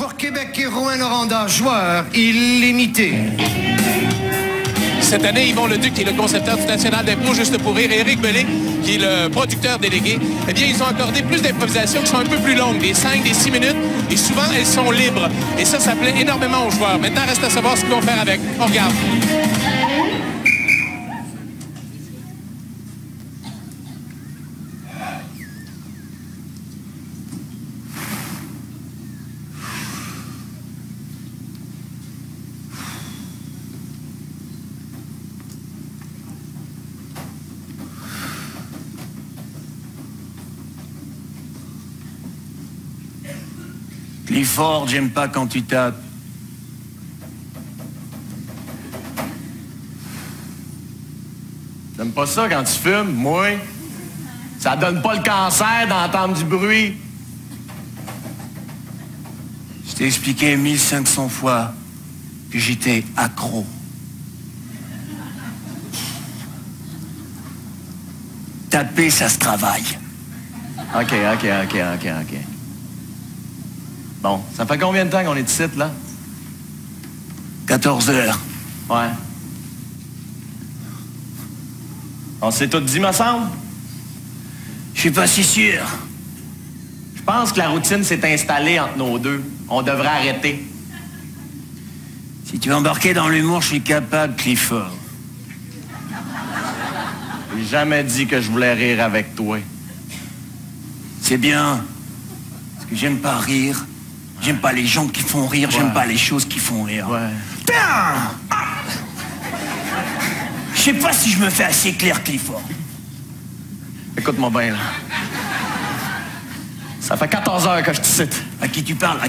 Pour Québec et Rouyn-Noranda, joueur illimité. Cette année, Yvon Leduc, qui est le concepteur du National d'impro Juste pour rire, et Éric Bellet, qui est le producteur délégué, eh bien, ils ont accordé plus d'improvisations qui sont un peu plus longues, des 5, des 6 minutes, et souvent, elles sont libres. Et ça plaît énormément aux joueurs. Maintenant, reste à savoir ce qu'ils vont faire avec. On regarde. Clifford, j'aime pas quand tu tapes. T'aimes pas ça quand tu fumes, moi? Ça donne pas le cancer d'entendre du bruit. Je t'ai expliqué 1500 fois que j'étais accro. Taper, ça se travaille. OK. Bon, ça fait combien de temps qu'on est ici, là? 14 heures. Ouais. On s'est tout dit, me semble? Je suis pas si sûr. Je pense que la routine s'est installée entre nos deux. On devrait arrêter. Si tu veux embarquer dans l'humour, je suis capable, Clifford. J'ai jamais dit que je voulais rire avec toi. C'est bien. Parce que j'aime pas rire. J'aime pas les gens qui font rire, j'aime pas les choses qui font rire. Ouais. Putain! Je sais pas si je me fais assez clair, Clifford. Écoute-moi bien, là. Ça fait 14 heures que je te cite. À qui tu parles?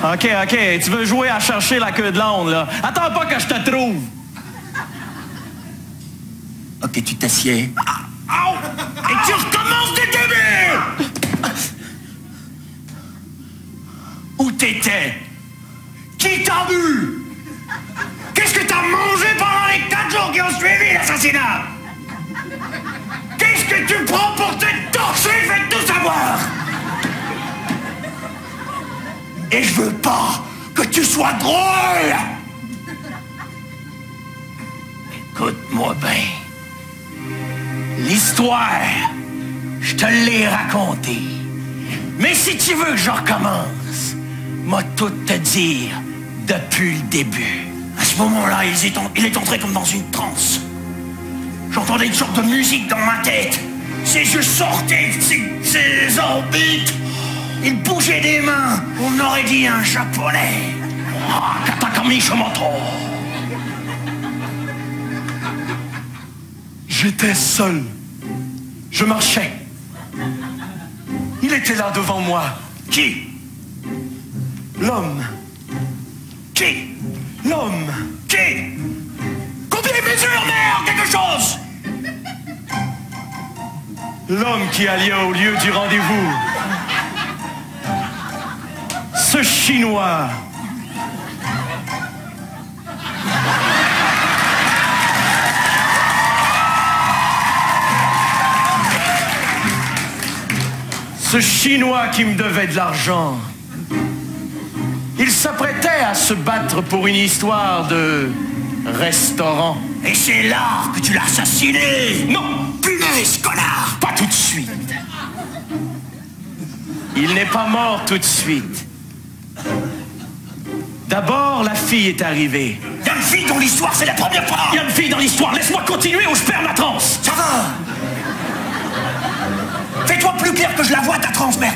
OK. Tu veux jouer à chercher la queue de l'onde, là. Attends pas que je te trouve. OK, tu t'assieds. Et tu recommences du début! Où t'étais? Qui t'a vu? Qu'est-ce que t'as mangé pendant les 4 jours qui ont suivi l'assassinat? Qu'est-ce que tu prends pour te torcher? Fais tout savoir! Et je veux pas que tu sois drôle! Écoute-moi bien. L'histoire, je te l'ai racontée. Mais si tu veux que je recommence, m'a tout te dire depuis le début. À ce moment-là, il est entré comme dans une transe. J'entendais une sorte de musique dans ma tête. Ses yeux sortaient, ses orbites. Il bougeait des mains. On aurait dit un japonais. Katakami Shomoto. J'étais seul. Je marchais. Il était là devant moi. Qui? L'homme. Qui? L'homme. Qui? Combien il mesure, merde, quelque chose? L'homme qui allait au lieu du rendez-vous. Ce Chinois. Ce Chinois qui me devait de l'argent. Il s'apprêtait à se battre pour une histoire de restaurant. Et c'est là que tu l'as assassiné. Non, punaise, connard. Pas tout de suite. Il n'est pas mort tout de suite. D'abord, la fille est arrivée. Il y a une fille dans l'histoire, c'est la première fois. Il y a une fille dans l'histoire, laisse-moi continuer ou je perds ma transe. Ça va. Fais-toi plus clair que je la vois, ta transe, merde.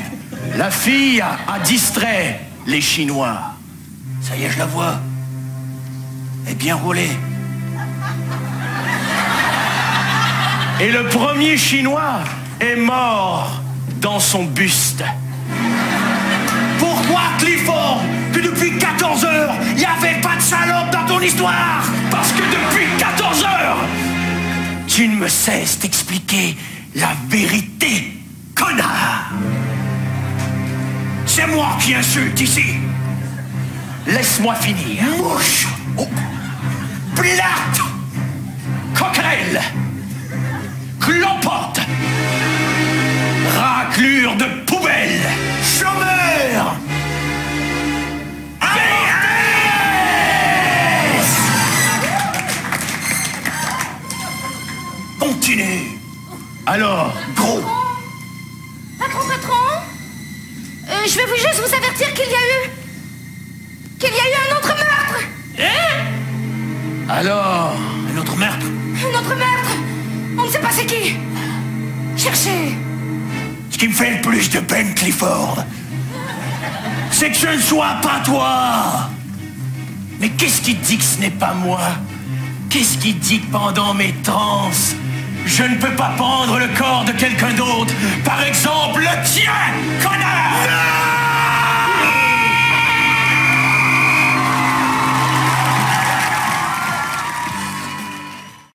La fille a distrait les Chinois. Ça y est, je la vois. Elle est bien roulée. Et le premier Chinois est mort dans son buste. Pourquoi, Clifford, que depuis 14 heures, il n'y avait pas de salope dans ton histoire? Parce que depuis 14 heures, tu ne me cesses d'expliquer la vérité, connard. C'est moi qui insulte ici. Laisse-moi finir. Mouche. Oh. Plate. Coquerelle. Clopote. Raclure de poubelle. Chômeur. Je vais juste vous avertir qu'il y a eu un autre meurtre. Hein? Alors, un autre meurtre? Un autre meurtre. On ne sait pas c'est qui. Cherchez. Ce qui me fait le plus de peine, Clifford, c'est que ce ne soit pas toi. Mais qu'est-ce qui dit que ce n'est pas moi? Qu'est-ce qui dit que pendant mes transes, je ne peux pas pendre le corps de quelqu'un d'autre? Par exemple, le tien, connard!